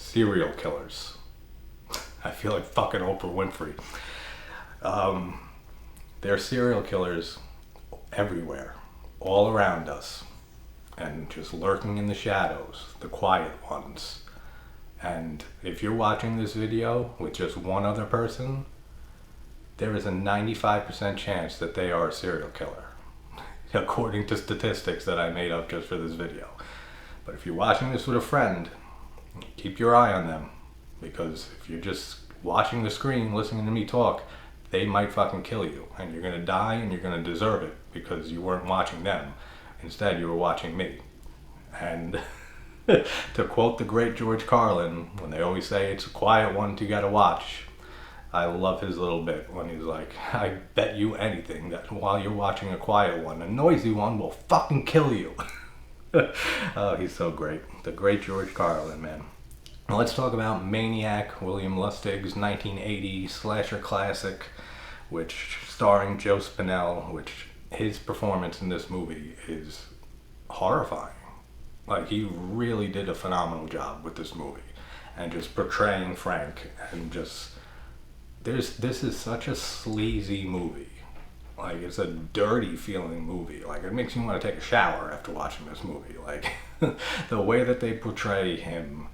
serial killers. I feel like fucking Oprah Winfrey. There are serial killers everywhere, all around us, and just lurking in the shadows, the quiet ones. And if you're watching this video with just one other person, there is a 95% chance that they are a serial killer, according to statistics that I made up just for this video. But if you're watching this with a friend, keep your eye on them, because if you're just watching the screen, listening to me talk, they might fucking kill you, and you're gonna die, and you're gonna deserve it because you weren't watching them. Instead, you were watching me. And to quote the great George Carlin, when they always say it's a quiet one you gotta watch, I love his little bit when he's like, I bet you anything that while you're watching a quiet one, a noisy one will fucking kill you. Oh, he's so great. The great George Carlin, man. Now let's talk about Maniac, William Lustig's 1980 slasher classic, which starring Joe Spinell, which his performance in this movie is horrifying. Like, he really did a phenomenal job with this movie, and just portraying Frank, and just this is such a sleazy movie. Like, it's a dirty feeling movie. Like, it makes you want to take a shower after watching this movie. Like, the way that they portray him,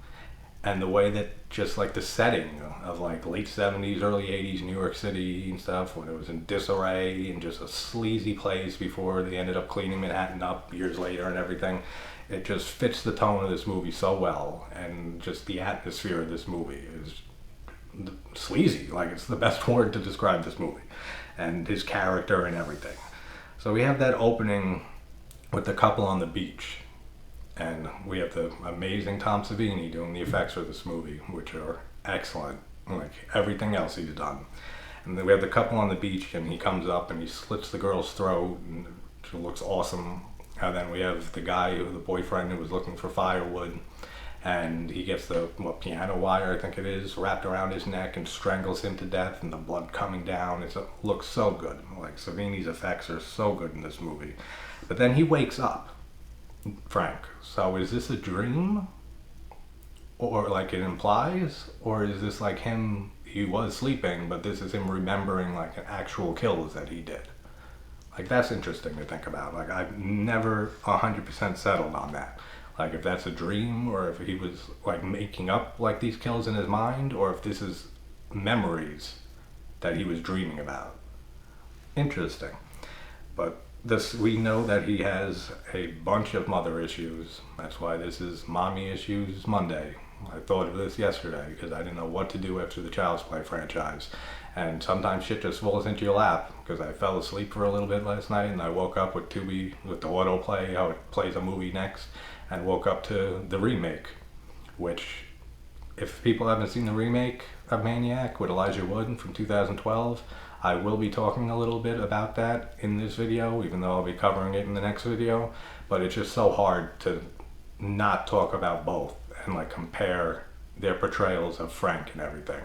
and the way that just like the setting of like late 70s, early 80s New York City and stuff, when it was in disarray and just a sleazy place before they ended up cleaning Manhattan up years later and everything. It just fits the tone of this movie so well, and just the atmosphere of this movie is sleazy. Like, it's the best word to describe this movie, and his character and everything. So we have that opening with the couple on the beach, and we have the amazing Tom Savini doing the effects for this movie, which are excellent, like everything else he's done. And then we have the couple on the beach, and he comes up and he slits the girl's throat, and she looks awesome. And then we have the guy, the boyfriend, who was looking for firewood, and he gets the piano wire, I think it is, wrapped around his neck and strangles him to death, and the blood coming down. It looks so good. Like, Savini's effects are so good in this movie. But then he wakes up, Frank. So is this a dream? Or like it implies? Or is this like him, he was sleeping, but this is him remembering like actual kills that he did? Like, that's interesting to think about. Like, I've never 100% settled on that. Like, if that's a dream, or if he was like making up like these kills in his mind, or if this is memories that he was dreaming about. Interesting. But we know that he has a bunch of mother issues. That's why this is Mommy Issues Monday. I thought of this yesterday because I didn't know what to do after the Child's Play franchise. And sometimes shit just falls into your lap, because I fell asleep for a little bit last night, and I woke up with Tubi, with the autoplay, how it plays a movie next, and woke up to the remake, which, if people haven't seen the remake of Maniac with Elijah Wood from 2012, I will be talking a little bit about that in this video, even though I'll be covering it in the next video. But it's just so hard to not talk about both and like compare their portrayals of Frank and everything.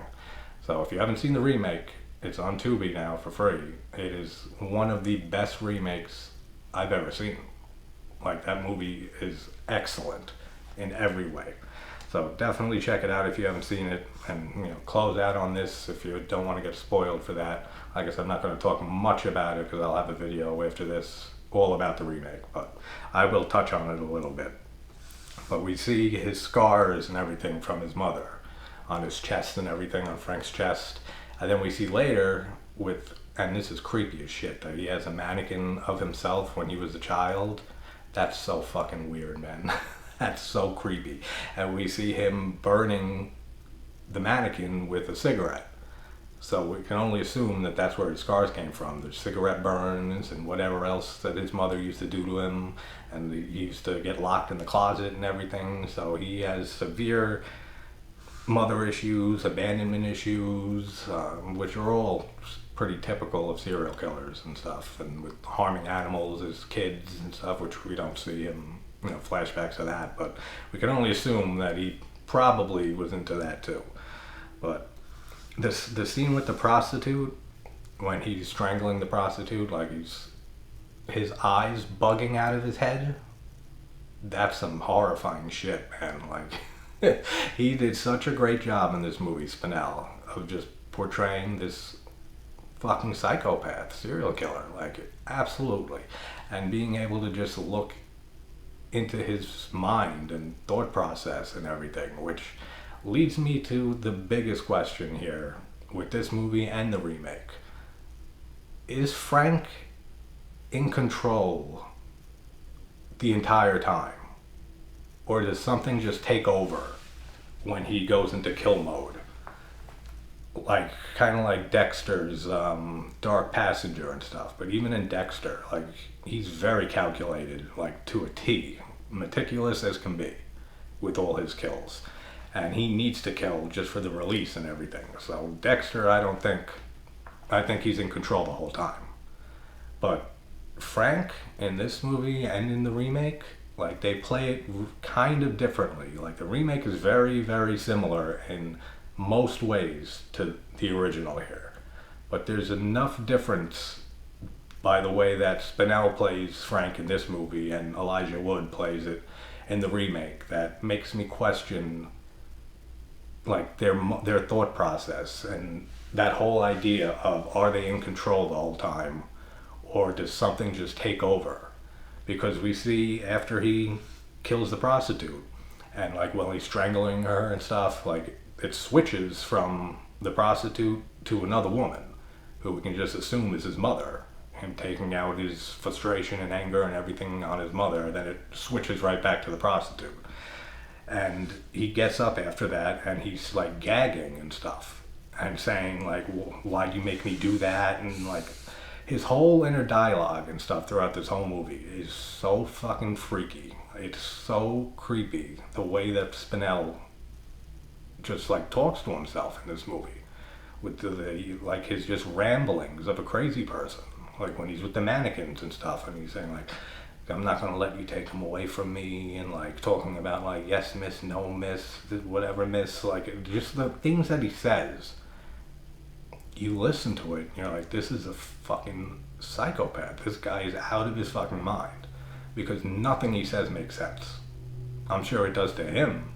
So if you haven't seen the remake, it's on Tubi now for free. It is one of the best remakes I've ever seen. Like, that movie is excellent in every way. So definitely check it out if you haven't seen it, and close out on this if you don't want to get spoiled for that. Like I said, I'm not going to talk much about it because I'll have a video after this all about the remake, but I will touch on it a little bit. But we see his scars and everything from his mother on his chest and everything, on Frank's chest. And then we see later and this is creepy as shit, that he has a mannequin of himself when he was a child. That's so fucking weird, man. That's so creepy. And we see him burning the mannequin with a cigarette. So we can only assume that that's where his scars came from. There's cigarette burns and whatever else that his mother used to do to him. And he used to get locked in the closet and everything. So he has severe mother issues, abandonment issues, which are all pretty typical of serial killers and stuff. And with harming animals as kids and stuff, which we don't see him, flashbacks of that. But we can only assume that he probably was into that too. But the scene with the prostitute, when he's strangling the prostitute, like his eyes bugging out of his head, that's some horrifying shit, man. Like, He did such a great job in this movie, Spinell, of just portraying this fucking psychopath, serial killer, like absolutely, and being able to just look into his mind and thought process and everything, which leads me to the biggest question here with this movie and the remake. Is Frank in control the entire time? Or does something just take over when he goes into kill mode? Like, kind of like Dexter's Dark Passenger and stuff. But even in Dexter, like, he's very calculated, like, to a T. Meticulous as can be with all his kills. And he needs to kill just for the release and everything. So Dexter, I think he's in control the whole time. But Frank, in this movie and in the remake, like, they play it kind of differently. Like, the remake is very, very similar in most ways to the original here. But there's enough difference by the way that Spinell plays Frank in this movie and Elijah Wood plays it in the remake that makes me question, like, their thought process and that whole idea of, are they in control the whole time, or does something just take over? Because we see after he kills the prostitute and, like, while he's strangling her and stuff, like, it switches from the prostitute to another woman who we can just assume is his mother, him taking out his frustration and anger and everything on his mother. Then it switches right back to the prostitute, and he gets up after that and he's, like, gagging and stuff and saying, like, why'd you make me do that? And, like, his whole inner dialogue and stuff throughout this whole movie is so fucking freaky. It's so creepy the way that Spinell just, like, talks to himself in this movie with the like, his just ramblings of a crazy person, like when he's with the mannequins and stuff and he's saying, like, I'm not going to let you take them away from me, and, like, talking about, like, yes miss, no miss, whatever miss, like, just the things that he says. You listen to it and you're like, this is a fucking psychopath. This guy is out of his fucking mind, because nothing he says makes sense. I'm sure it does to him,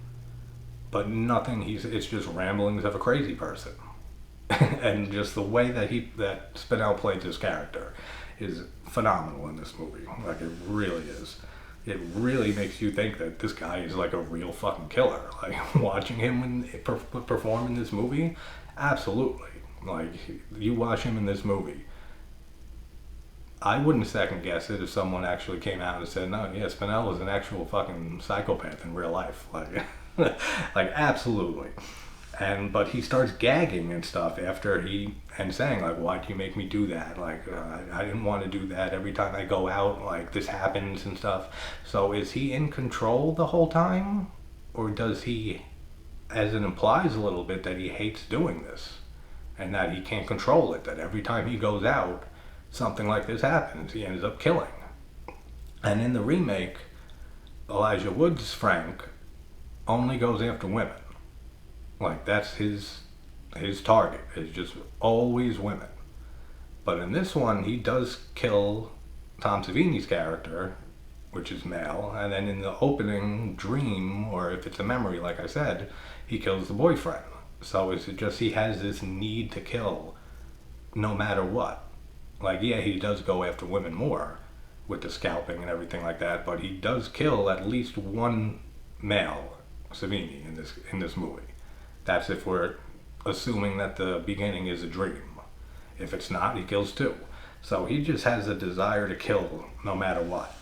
but nothing it's just ramblings of a crazy person. And just the way that Spinell plays his character is phenomenal in this movie. Like, it really is. It really makes you think that this guy is, like, a real fucking killer. Like, watching him perform in this movie, absolutely. Like, you watch him in this movie, I wouldn't second guess it if someone actually came out and said, no, yeah, Spinell is an actual fucking psychopath in real life. Like, like, absolutely. But he starts gagging and stuff after and saying, like, why'd you make me do that? Like, I didn't want to do that. Every time I go out, like, this happens and stuff. So is he in control the whole time? Or does he, as it implies a little bit, that he hates doing this? And that he can't control it, that every time he goes out, something like this happens. He ends up killing. And in the remake, Elijah Wood's Frank only goes after women. Like, that's his target, is just always women. But in this one, he does kill Tom Savini's character, which is male, and then in the opening dream, or if it's a memory, like I said, he kills the boyfriend. So is it just he has this need to kill no matter what? Like, yeah, he does go after women more with the scalping and everything like that, but he does kill at least one male Savini in this movie. That's if we're assuming that the beginning is a dream. If it's not, he kills two. So he just has a desire to kill no matter what.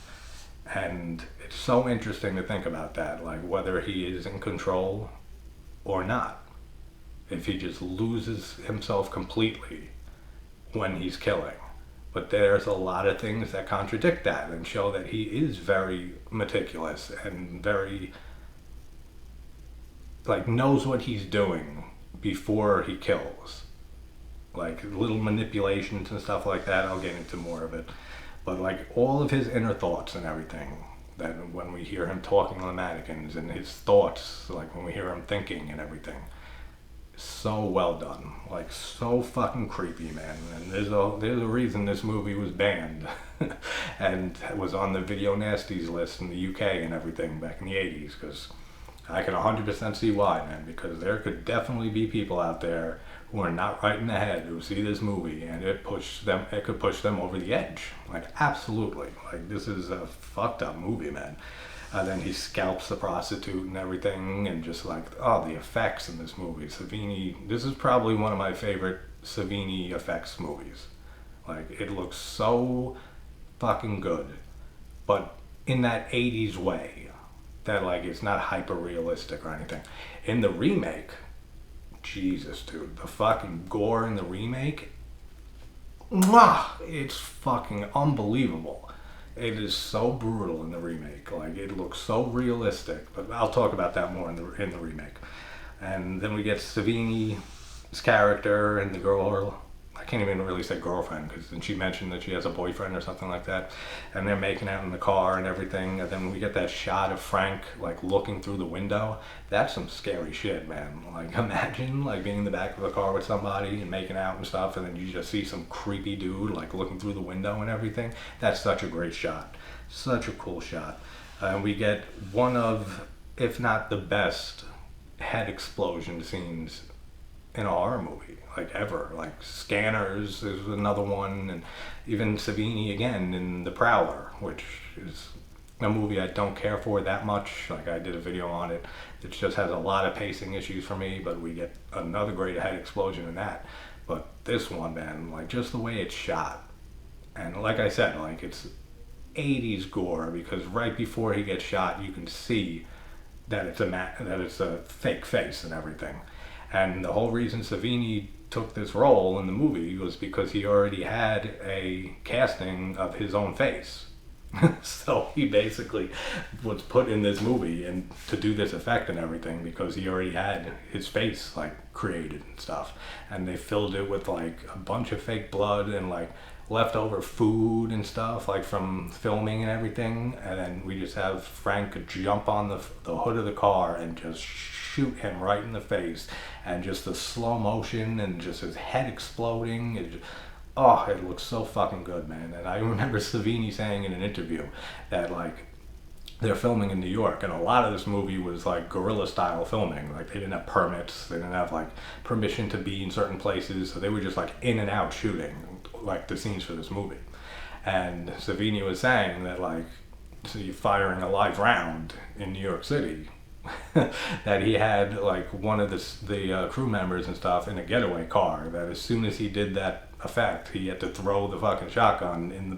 And it's so interesting to think about that, like, whether he is in control or not. If he just loses himself completely when he's killing. But there's a lot of things that contradict that and show that he is very meticulous and very, like, knows what he's doing before he kills. Like, little manipulations and stuff like that, I'll get into more of it. But, like, all of his inner thoughts and everything, that when we hear him talking on the mannequins, and his thoughts, like when we hear him thinking and everything, so well done. Like, so fucking creepy, man. And there's a reason this movie was banned and was on the Video Nasties list in the UK and everything back in the 80s, because I can 100% see why, man, because there could definitely be people out there who are not right in the head who see this movie and it could push them over the edge. Like, absolutely. Like, this is a fucked up movie, man. Then he scalps the prostitute and everything, and just like, oh, the effects in this movie. Savini, this is probably one of my favorite Savini effects movies. Like, it looks so fucking good, but in that 80s way, that like it's not hyper realistic or anything. In the remake, Jesus, dude, the fucking gore in the remake, mwah, it's fucking unbelievable. It is so brutal in the remake. Like, it looks so realistic, but I'll talk about that more in the remake. And then we get Savini's character and the girl. I can't even really say girlfriend, because then she mentioned that she has a boyfriend or something like that, and they're making out in the car and everything. And then we get that shot of Frank like looking through the window. That's some scary shit, man. Like, imagine like being in the back of a car with somebody and making out and stuff, and then you just see some creepy dude like looking through the window and everything. That's such a great shot, such a cool shot. And we get one of, if not the best, head explosion scenes in a horror movie, like ever. Like, Scanners is another one, and even Savini again in The Prowler, which is a movie I don't care for that much. Like, I did a video on it. It just has a lot of pacing issues for me, but we get another great head explosion in that. But this one, man, like, just the way it's shot, and like I said, like, it's 80s gore, because right before he gets shot, you can see that it's a fake face and everything. And the whole reason Savini took this role in the movie was because he already had a casting of his own face. So he basically was put in this movie and to do this effect and everything because he already had his face like created and stuff. And they filled it with like a bunch of fake blood and like leftover food and stuff, like from filming and everything. And then we just have Frank jump on the hood of the car and just shoot him right in the face, and just the slow motion and just his head exploding. It looks so fucking good, man. And I remember Savini saying in an interview that like they're filming in New York, and a lot of this movie was like guerrilla style filming. Like, they didn't have permits, they didn't have like permission to be in certain places, so they were just like in and out shooting like the scenes for this movie. And Savini was saying that like, so you're firing a live round in New York City, that he had like one of the crew members and stuff in a getaway car, that as soon as he did that effect, he had to throw the fucking shotgun in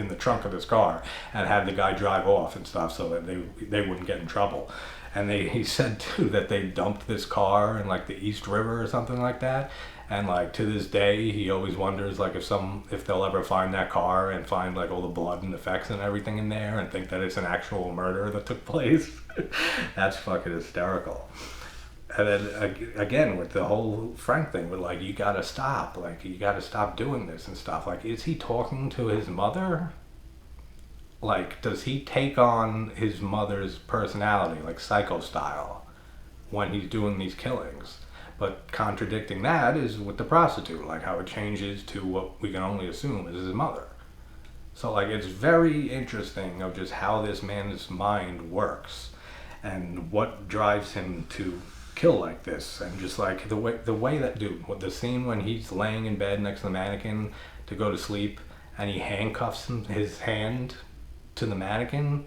the trunk of his car and have the guy drive off and stuff so that they wouldn't get in trouble. And he said too that they dumped this car in like the East River or something like that. And like to this day, he always wonders like if they'll ever find that car and find like all the blood and effects and everything in there and think that it's an actual murder that took place. That's fucking hysterical. And then again with the whole Frank thing, with like, you gotta stop doing this and stuff. Like, is he talking to his mother? Like, does he take on his mother's personality, like Psycho style, when he's doing these killings? But contradicting that is with the prostitute, like how it changes to what we can only assume is his mother. So like, it's very interesting of just how this man's mind works and what drives him to kill like this. And just like the way that dude, with the scene when he's laying in bed next to the mannequin to go to sleep and he handcuffs his hand to the mannequin,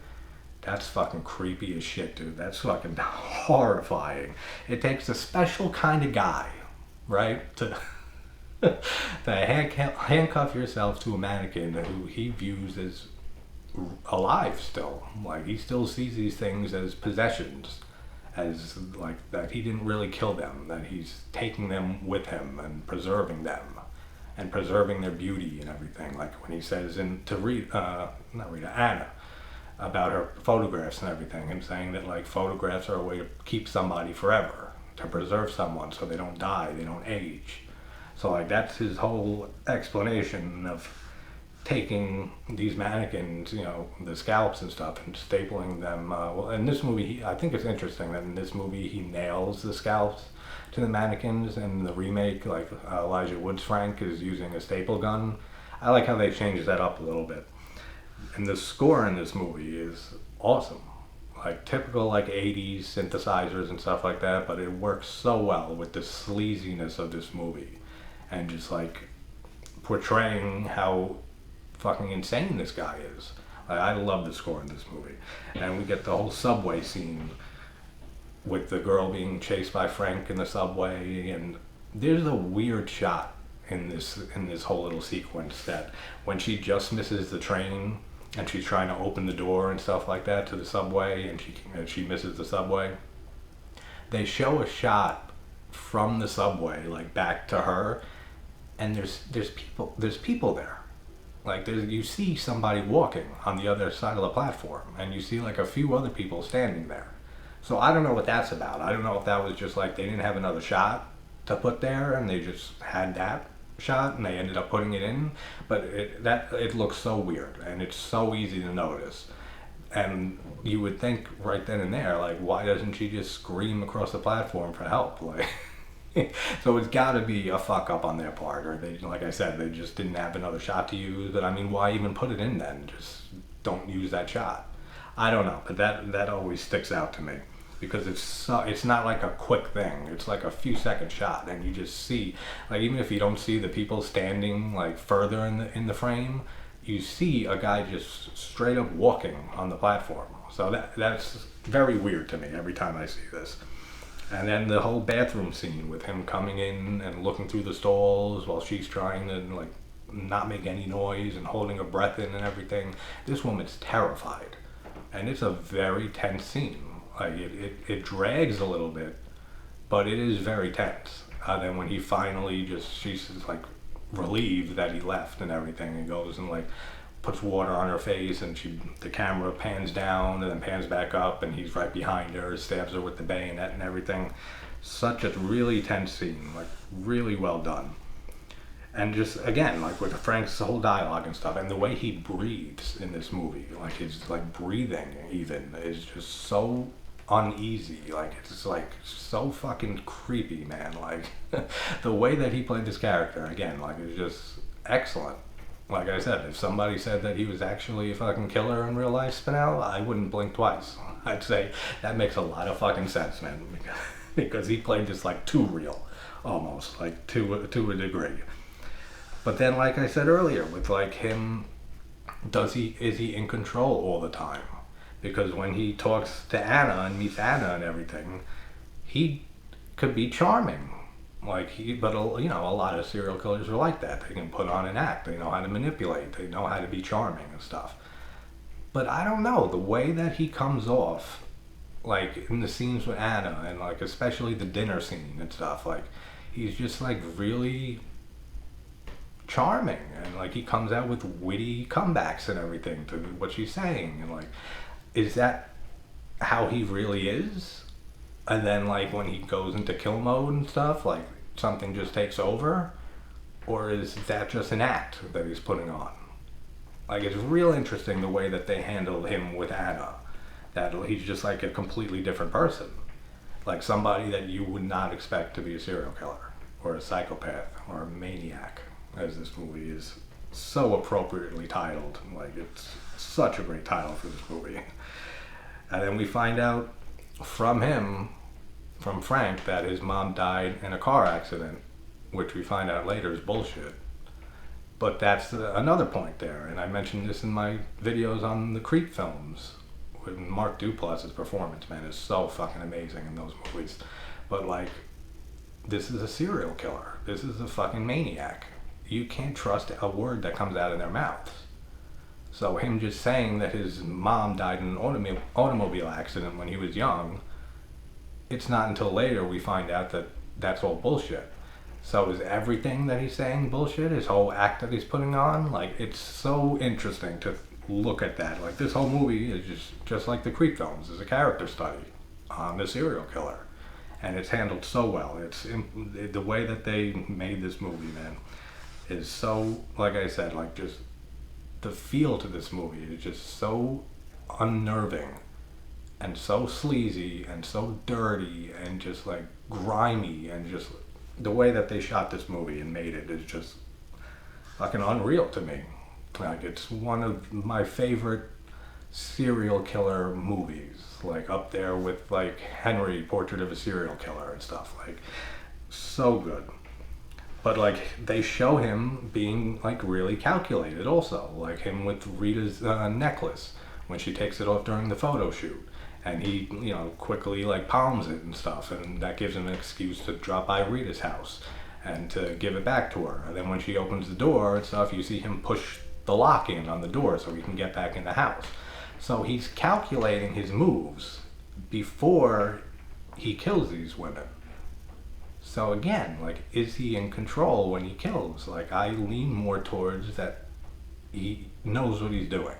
that's fucking creepy as shit, dude. That's fucking horrifying. It takes a special kind of guy, right, to handcuff yourself to a mannequin who he views as alive still. Like, he still sees these things as possessions, as like that he didn't really kill them, that he's taking them with him and preserving them and preserving their beauty and everything. Like when he says Anna, about her photographs and everything, him saying that like photographs are a way to keep somebody forever, to preserve someone so they don't die, they don't age. So like, that's his whole explanation of taking these mannequins, you know, the scalps and stuff, and stapling them. Well, in this movie, I think it's interesting that in this movie he nails the scalps to the mannequins, and the remake, like Elijah Wood's Frank is using a staple gun. I like how they changed that up a little bit. And the score in this movie is awesome. like typical like 80s synthesizers and stuff like that, but it works so well with the sleaziness of this movie and just like portraying how fucking insane this guy is. I love the score in this movie. And we get the whole subway scene with the girl being chased by Frank in the subway, and there's a weird shot in this whole little sequence that when she just misses the train and she's trying to open the door and stuff like that to the subway, and she misses the subway, they show a shot from the subway like back to her, and there's people there. Like you see somebody walking on the other side of the platform, and you see like a few other people standing there. So I don't know what that's about. I don't know if that was just like they didn't have another shot to put there, and they just had that shot, and they ended up putting it in. But it looks so weird, and it's so easy to notice. And you would think right then and there, like, why doesn't she just scream across the platform for help? Like, so it's got to be a fuck up on their part, or they, like I said, they just didn't have another shot to use. But I mean, why even put it in then? Just don't use that shot. I don't know, but that always sticks out to me because it's not like a quick thing. It's like a few second shot, and you just see, like, even if you don't see the people standing like further in the frame, you see a guy just straight up walking on the platform. So that's very weird to me every time I see this. And then the whole bathroom scene with him coming in and looking through the stalls while she's trying to like not make any noise and holding her breath in and everything. This woman's terrified, and it's a very tense scene. Like it drags a little bit, but it is very tense. Then when he finally she's just like relieved that he left and everything, and goes and like puts water on her face, and the camera pans down and then pans back up, and he's right behind her, stabs her with the bayonet and everything. Such a really tense scene, like really well done. And just again, like with Frank's whole dialogue and stuff, and the way he breathes in this movie, like his like breathing even is just so uneasy. Like it's like so fucking creepy, man. Like the way that he played this character again, like is just excellent. Like I said, if somebody said that he was actually a fucking killer in real life, Spinell, I wouldn't blink twice. I'd say that makes a lot of fucking sense, man, because he played this like too real, almost like to a degree. But then, like I said earlier, with like him, is he in control all the time? Because when he talks to Anna and meets Anna and everything, he could be charming. But you know, a lot of serial killers are like that. They can put on an act. They know how to manipulate. They know how to be charming and stuff. But I don't know, the way that he comes off, like in the scenes with Anna, and like especially the dinner scene and stuff, like he's just like really charming, and like he comes out with witty comebacks and everything to what she's saying, and like, is that how he really is? And then like when he goes into kill mode and stuff, like something just takes over? Or is that just an act that he's putting on? Like it's real interesting the way that they handled him with Anna. That he's just like a completely different person. Like somebody that you would not expect to be a serial killer, or a psychopath, or a maniac, as this movie is so appropriately titled. Like it's such a great title for this movie. And then we find out from Frank, that his mom died in a car accident, which we find out later is bullshit. But that's another point there, and I mentioned this in my videos on the Creep films. With Mark Duplass's performance, man, is so fucking amazing in those movies. But like, this is a serial killer. This is a fucking maniac. You can't trust a word that comes out of their mouths. So him just saying that his mom died in an automobile accident when he was young, it's not until later we find out that that's all bullshit. So is everything that he's saying bullshit? His whole act that he's putting on? Like, it's so interesting to look at that. Like, this whole movie is just like the Creep films. It's a character study on the serial killer. And it's handled so well. The way that they made this movie, man, is so, like I said, like just the feel to this movie is just so unnerving and so sleazy and so dirty and just like grimy, and just the way that they shot this movie and made it is just fucking unreal to me. Like it's one of my favorite serial killer movies, like up there with like Henry, Portrait of a Serial Killer and stuff. Like, so good. But like they show him being like really calculated also, like him with Rita's necklace when she takes it off during the photo shoot, and he, you know, quickly like palms it and stuff, and that gives him an excuse to drop by Rita's house and to give it back to her. And then when she opens the door and stuff, you see him push the lock in on the door so he can get back in the house. So he's calculating his moves before he kills these women. So again, like, is he in control when he kills? Like, I lean more towards that he knows what he's doing.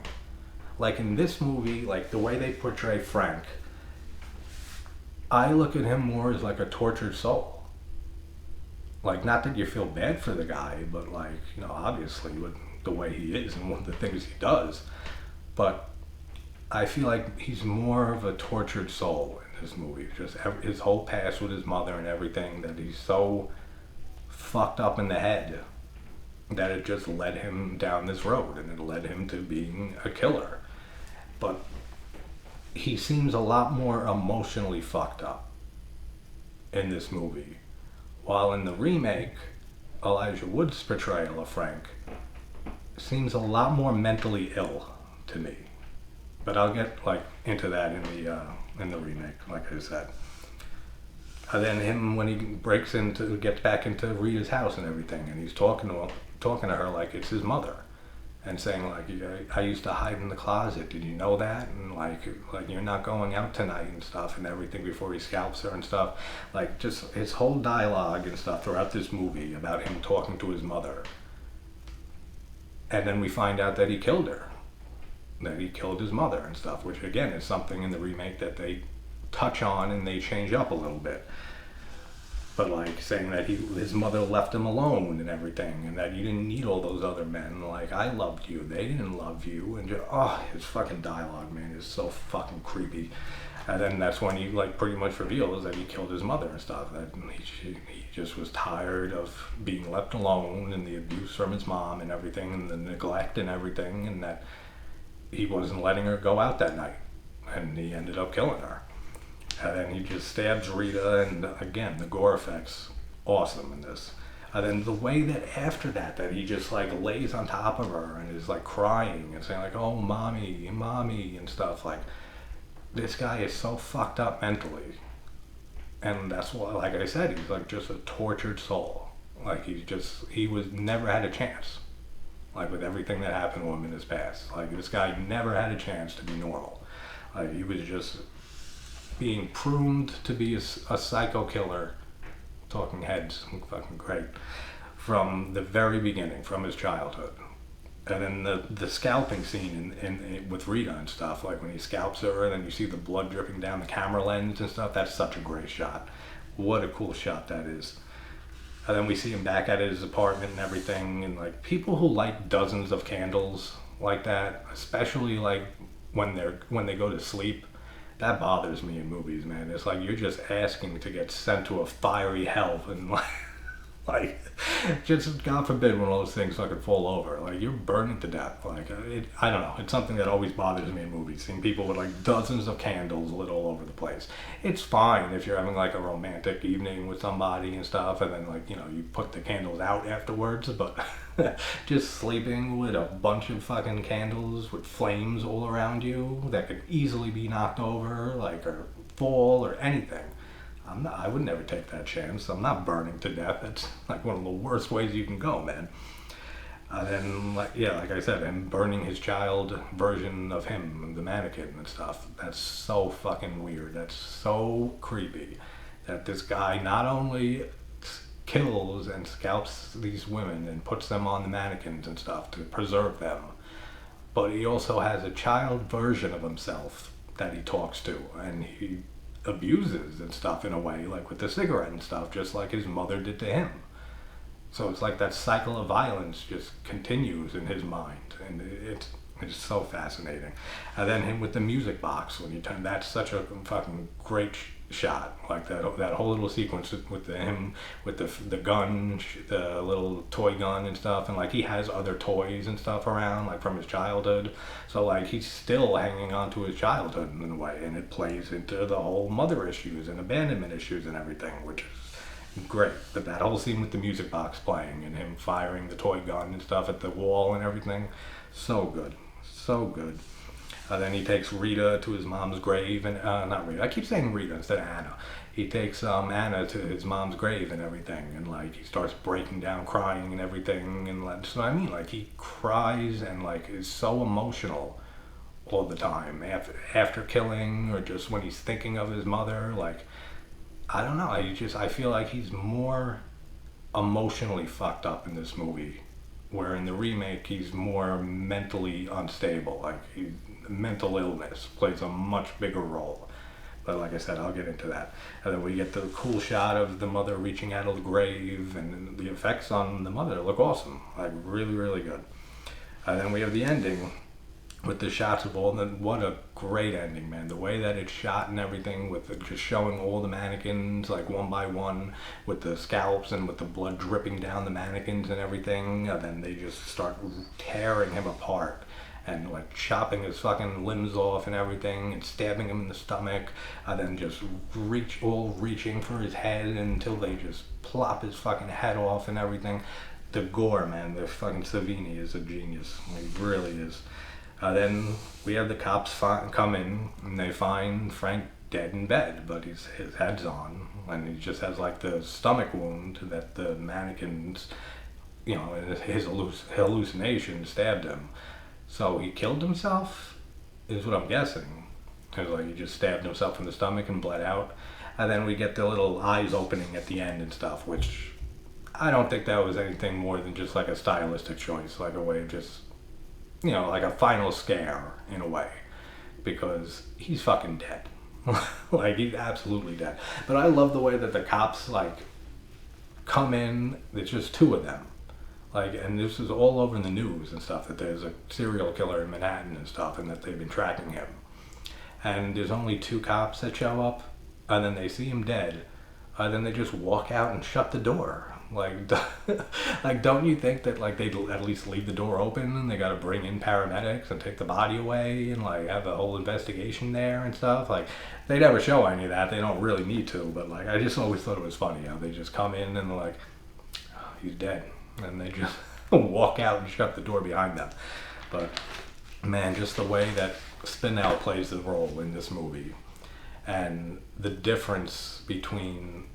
Like in this movie, like the way they portray Frank, I look at him more as like a tortured soul. Like, not that you feel bad for the guy, but like, you know, obviously with the way he is and one of the things he does, but I feel like he's more of a tortured soul in this movie. Just his whole past with his mother and everything, that he's so fucked up in the head that it just led him down this road, and it led him to being a killer. But he seems a lot more emotionally fucked up in this movie, while in the remake, Elijah Wood's portrayal of Frank seems a lot more mentally ill to me. But I'll get like into that in the remake, like I said. And then him when he gets back into Rita's house and everything, and he's talking to her like it's his mother, and saying like, I used to hide in the closet. Did you know that? And like you're not going out tonight and stuff and everything before he scalps her and stuff. Like just his whole dialogue and stuff throughout this movie about him talking to his mother. And then we find out that he killed her. That he killed his mother and stuff, which again is something in the remake that they touch on and they change up a little bit. But like saying that his mother left him alone and everything, and that you didn't need all those other men. Like, I loved you, they didn't love you, and just, his fucking dialogue, man, is so fucking creepy. And then that's when he like pretty much reveals that he killed his mother and stuff. That he just was tired of being left alone and the abuse from his mom and everything, and the neglect and everything, and that he wasn't letting her go out that night, and he ended up killing her. And then he just stabs Rita, and again, the gore effects, awesome in this. And then the way that after that he just like lays on top of her and is like crying and saying like, oh, mommy, mommy, and stuff. Like, this guy is so fucked up mentally. And that's why, like I said, he's like just a tortured soul. Like, he was never had a chance. Like, with everything that happened to him in his past. Like, this guy never had a chance to be normal. Like, he was just being pruned to be a psycho killer, talking heads, fucking great, from the very beginning, from his childhood. And then the scalping scene in with Rita and stuff, like when he scalps her and then you see the blood dripping down the camera lens and stuff, that's such a great shot. What a cool shot that is. And then we see him back at his apartment and everything, and like people who light dozens of candles like that, especially like when they go to sleep, that bothers me in movies, man. It's like you're just asking to get sent to a fiery hell, and like just God forbid one of those things fucking fall over. Like, you're burning to death. Like, I don't know. It's something that always bothers me in movies, seeing people with like dozens of candles lit all over the place. It's fine if you're having like a romantic evening with somebody and stuff, and then like, you know, you put the candles out afterwards, but just sleeping with a bunch of fucking candles with flames all around you that could easily be knocked over, like, or fall or anything. I would never take that chance. I'm not burning to death. That's like one of the worst ways you can go, man. Then, like I said, and burning his child version of him, the mannequin and stuff. That's so fucking weird. That's so creepy. That this guy not only kills and scalps these women and puts them on the mannequins and stuff to preserve them, but he also has a child version of himself that he talks to, and he abuses and stuff in a way, like with the cigarette and stuff, just like his mother did to him. So it's like that cycle of violence just continues in his mind, and it's so fascinating. And then him with the music box, when you turn, that's such a fucking great shot, like that whole little sequence with him with the gun, the little toy gun and stuff, and like he has other toys and stuff around, like from his childhood. So like he's still hanging on to his childhood in a way, and it plays into the whole mother issues and abandonment issues and everything, which is great. But that whole scene with the music box playing and him firing the toy gun and stuff at the wall and everything, so good, so good. Then he takes Rita to his mom's grave, and not Rita. I keep saying Rita instead of Anna. He takes Anna to his mom's grave and everything, and like he starts breaking down, crying and everything, and like, that's what I mean. Like he cries and like is so emotional all the time after killing, or just when he's thinking of his mother. Like I don't know. I feel like he's more emotionally fucked up in this movie, where in the remake he's more mentally unstable. Like mental illness plays a much bigger role. But like I said, I'll get into that. And then we get the cool shot of the mother reaching out of the grave, and the effects on the mother look awesome, like really, really good. And then we have the ending with the shots of all the, what a great ending, man. The way that it's shot and everything, with just showing all the mannequins like one by one, with the scalps and with the blood dripping down the mannequins and everything. And then they just start tearing him apart and like chopping his fucking limbs off and everything, and stabbing him in the stomach, and then just reaching for his head until they just plop his fucking head off and everything. The gore, man, the fucking Savini is a genius. He really is. Then we have the cops come in, and they find Frank dead in bed, but his head's on, and he just has like the stomach wound that the mannequins, you know, in his hallucination stabbed him. So he killed himself, is what I'm guessing. Because like he just stabbed himself in the stomach and bled out. And then we get the little eyes opening at the end and stuff, which I don't think that was anything more than just like a stylistic choice, like a way of just, you know, like a final scare in a way. Because he's fucking dead. Like he's absolutely dead. But I love the way that the cops like come in, there's just two of them. Like, and this is all over in the news and stuff, that there's a serial killer in Manhattan and stuff, and that they've been tracking him. And there's only two cops that show up, and then they see him dead, and then they just walk out and shut the door. Like, like, don't you think that like they'd at least leave the door open, and they got to bring in paramedics and take the body away and like have a whole investigation there and stuff? Like, they never show any of that. They don't really need to, but like I just always thought it was funny how they just come in and they're like, oh, he's dead. And they just walk out and shut the door behind them. But man, just the way that Spinell plays the role in this movie, and the difference between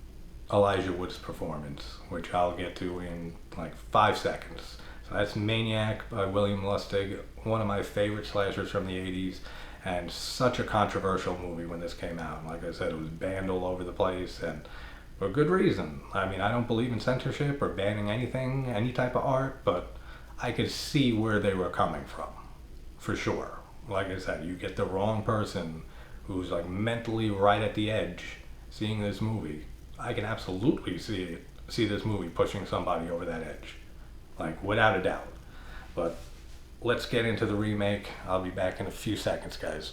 Elijah Wood's performance, which I'll get to in like 5 seconds. So that's Maniac by William Lustig, one of my favorite slashers from the 80s, and such a controversial movie when this came out. Like I said, it was banned all over the place, and for good reason. I mean, I don't believe in censorship or banning anything, any type of art, but I could see where they were coming from, for sure. Like I said, you get the wrong person who's like mentally right at the edge seeing this movie. I can absolutely see this movie pushing somebody over that edge, like without a doubt. But let's get into the remake. I'll be back in a few seconds, guys.